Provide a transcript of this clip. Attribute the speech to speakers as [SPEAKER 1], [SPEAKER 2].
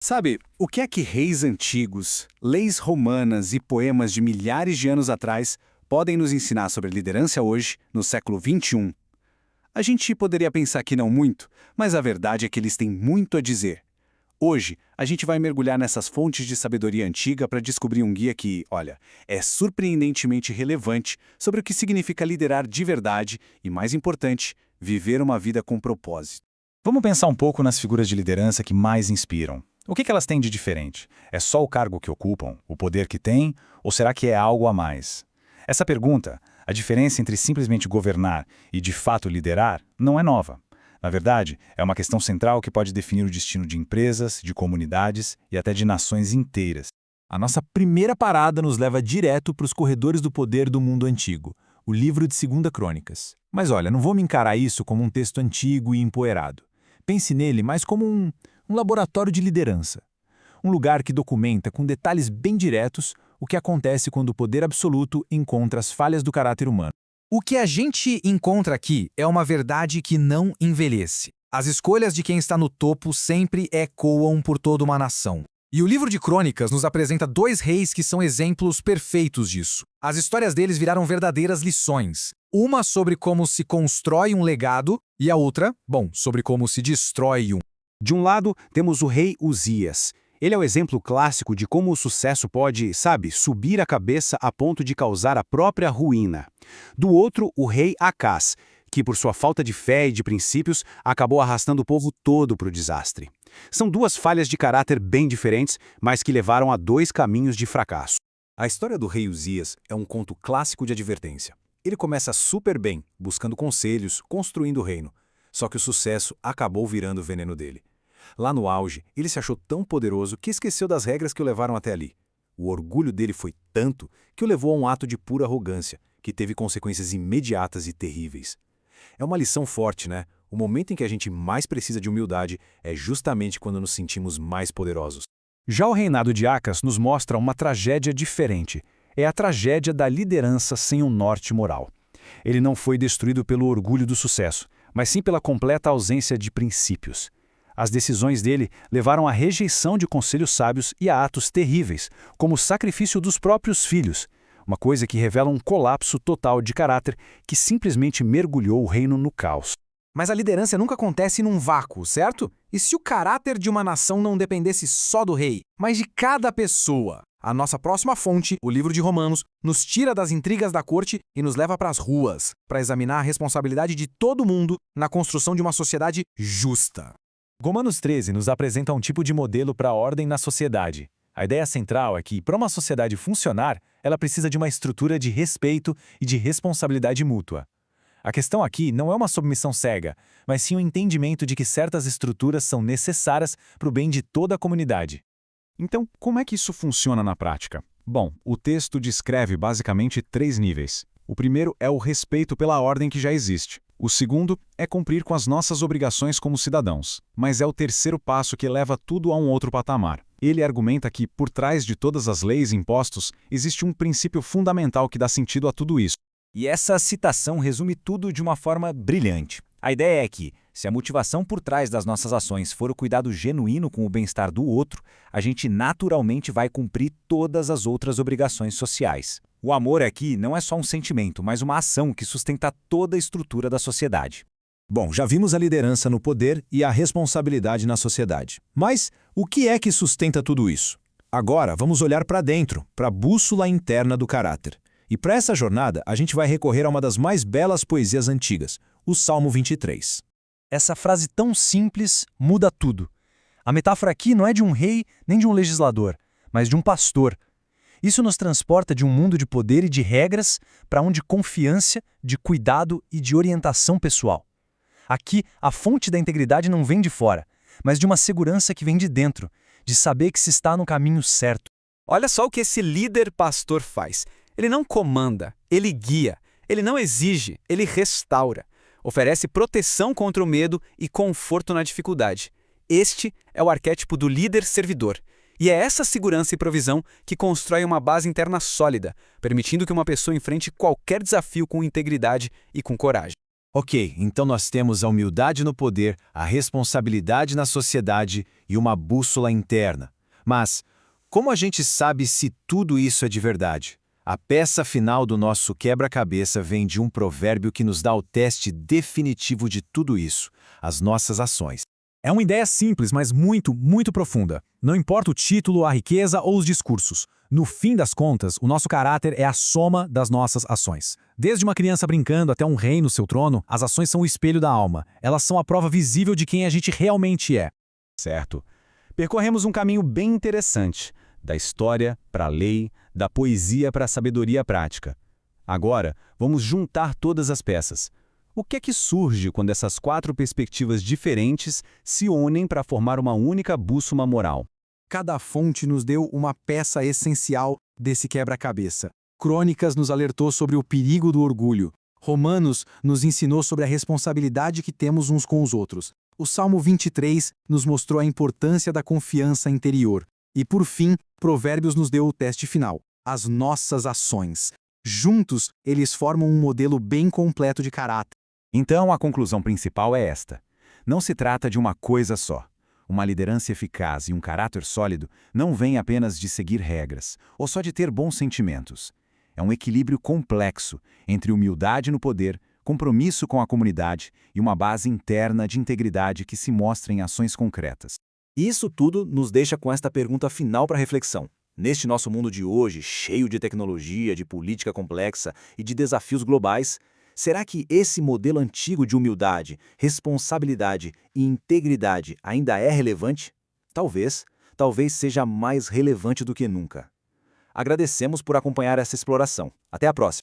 [SPEAKER 1] Sabe, o que é que reis antigos, leis romanas e poemas de milhares de anos atrás podem nos ensinar sobre liderança hoje, no século XXI? A gente poderia pensar que não muito, mas a verdade é que eles têm muito a dizer. Hoje, a gente vai mergulhar nessas fontes de sabedoria antiga para descobrir um guia que, olha, é surpreendentemente relevante sobre o que significa liderar de verdade e, mais importante, viver uma vida com propósito.
[SPEAKER 2] Vamos pensar um pouco nas figuras de liderança que mais inspiram. O que elas têm de diferente? É só o cargo que ocupam, o poder que têm, ou será que é algo a mais? Essa pergunta, a diferença entre simplesmente governar e de fato liderar, não é nova. Na verdade, é uma questão central que pode definir o destino de empresas, de comunidades e até de nações inteiras.
[SPEAKER 3] A nossa primeira parada nos leva direto para os corredores do poder do mundo antigo, o livro de 2 Crônicas. Mas olha, não vou me encarar isso como um texto antigo e empoeirado. Pense nele mais como um laboratório de liderança. Um lugar que documenta com detalhes bem diretos o que acontece quando o poder absoluto encontra as falhas do caráter humano.
[SPEAKER 4] O que a gente encontra aqui é uma verdade que não envelhece. As escolhas de quem está no topo sempre ecoam por toda uma nação. E o livro de Crônicas nos apresenta 2 reis que são exemplos perfeitos disso. As histórias deles viraram verdadeiras lições. Uma sobre como se constrói um legado e a outra, sobre como se destrói um.
[SPEAKER 5] De um lado, temos o rei Uzias. Ele é o exemplo clássico de como o sucesso pode, subir a cabeça a ponto de causar a própria ruína. Do outro, o rei Acás, que por sua falta de fé e de princípios, acabou arrastando o povo todo para o desastre. São 2 falhas de caráter bem diferentes, mas que levaram a 2 caminhos de fracasso.
[SPEAKER 3] A história do rei Uzias é um conto clássico de advertência. Ele começa super bem, buscando conselhos, construindo o reino. Só que o sucesso acabou virando o veneno dele. Lá no auge, ele se achou tão poderoso que esqueceu das regras que o levaram até ali. O orgulho dele foi tanto que o levou a um ato de pura arrogância, que teve consequências imediatas e terríveis. É uma lição forte, né? O momento em que a gente mais precisa de humildade é justamente quando nos sentimos mais poderosos.
[SPEAKER 2] Já o reinado de Acas nos mostra uma tragédia diferente. É a tragédia da liderança sem um norte moral. Ele não foi destruído pelo orgulho do sucesso, mas sim pela completa ausência de princípios. As decisões dele levaram à rejeição de conselhos sábios e a atos terríveis, como o sacrifício dos próprios filhos, uma coisa que revela um colapso total de caráter que simplesmente mergulhou o reino no caos.
[SPEAKER 4] Mas a liderança nunca acontece num vácuo, certo? E se o caráter de uma nação não dependesse só do rei, mas de cada pessoa? A nossa próxima fonte, o livro de Romanos, nos tira das intrigas da corte e nos leva para as ruas, para examinar a responsabilidade de todo mundo na construção de uma sociedade justa.
[SPEAKER 3] Romanos 13 nos apresenta um tipo de modelo para a ordem na sociedade. A ideia central é que, para uma sociedade funcionar, ela precisa de uma estrutura de respeito e de responsabilidade mútua. A questão aqui não é uma submissão cega, mas sim um entendimento de que certas estruturas são necessárias para o bem de toda a comunidade.
[SPEAKER 2] Então, como é que isso funciona na prática? Bom, o texto descreve basicamente 3 níveis. O primeiro é o respeito pela ordem que já existe. O segundo é cumprir com as nossas obrigações como cidadãos, mas é o terceiro passo que leva tudo a um outro patamar. Ele argumenta que, por trás de todas as leis e impostos, existe um princípio fundamental que dá sentido a tudo isso.
[SPEAKER 3] E essa citação resume tudo de uma forma brilhante. A ideia é que, se a motivação por trás das nossas ações for o cuidado genuíno com o bem-estar do outro, a gente naturalmente vai cumprir todas as outras obrigações sociais. O amor aqui não é só um sentimento, mas uma ação que sustenta toda a estrutura da sociedade.
[SPEAKER 6] Bom, já vimos a liderança no poder e a responsabilidade na sociedade. Mas o que é que sustenta tudo isso? Agora vamos olhar para dentro, para a bússola interna do caráter. E para essa jornada, a gente vai recorrer a uma das mais belas poesias antigas, o Salmo 23.
[SPEAKER 4] Essa frase tão simples muda tudo. A metáfora aqui não é de um rei nem de um legislador, mas de um pastor. Isso nos transporta de um mundo de poder e de regras para um de confiança, de cuidado e de orientação pessoal. Aqui, a fonte da integridade não vem de fora, mas de uma segurança que vem de dentro, de saber que se está no caminho certo.
[SPEAKER 1] Olha só o que esse líder pastor faz. Ele não comanda, ele guia. Ele não exige, ele restaura. Oferece proteção contra o medo e conforto na dificuldade. Este é o arquétipo do líder servidor. E é essa segurança e provisão que constrói uma base interna sólida, permitindo que uma pessoa enfrente qualquer desafio com integridade e com coragem.
[SPEAKER 3] Ok, então nós temos a humildade no poder, a responsabilidade na sociedade e uma bússola interna. Mas como a gente sabe se tudo isso é de verdade? A peça final do nosso quebra-cabeça vem de um provérbio que nos dá o teste definitivo de tudo isso, as nossas ações.
[SPEAKER 2] É uma ideia simples, mas muito, muito profunda. Não importa o título, a riqueza ou os discursos. No fim das contas, o nosso caráter é a soma das nossas ações. Desde uma criança brincando até um rei no seu trono, as ações são o espelho da alma. Elas são a prova visível de quem a gente realmente é.
[SPEAKER 5] Certo. Percorremos um caminho bem interessante, da história para a lei, da poesia para a sabedoria prática. Agora, vamos juntar todas as peças. O que é que surge quando essas 4 perspectivas diferentes se unem para formar uma única bússola moral?
[SPEAKER 1] Cada fonte nos deu uma peça essencial desse quebra-cabeça. Crônicas nos alertou sobre o perigo do orgulho. Romanos nos ensinou sobre a responsabilidade que temos uns com os outros. O Salmo 23 nos mostrou a importância da confiança interior. E, por fim, Provérbios nos deu o teste final, as nossas ações. Juntos, eles formam um modelo bem completo de caráter.
[SPEAKER 5] Então, a conclusão principal é esta. Não se trata de uma coisa só. Uma liderança eficaz e um caráter sólido não vêm apenas de seguir regras, ou só de ter bons sentimentos. É um equilíbrio complexo entre humildade no poder, compromisso com a comunidade e uma base interna de integridade que se mostra em ações concretas.
[SPEAKER 3] Isso tudo nos deixa com esta pergunta final para reflexão. Neste nosso mundo de hoje, cheio de tecnologia, de política complexa e de desafios globais, será que esse modelo antigo de humildade, responsabilidade e integridade ainda é relevante? Talvez seja mais relevante do que nunca. Agradecemos por acompanhar essa exploração. Até a próxima!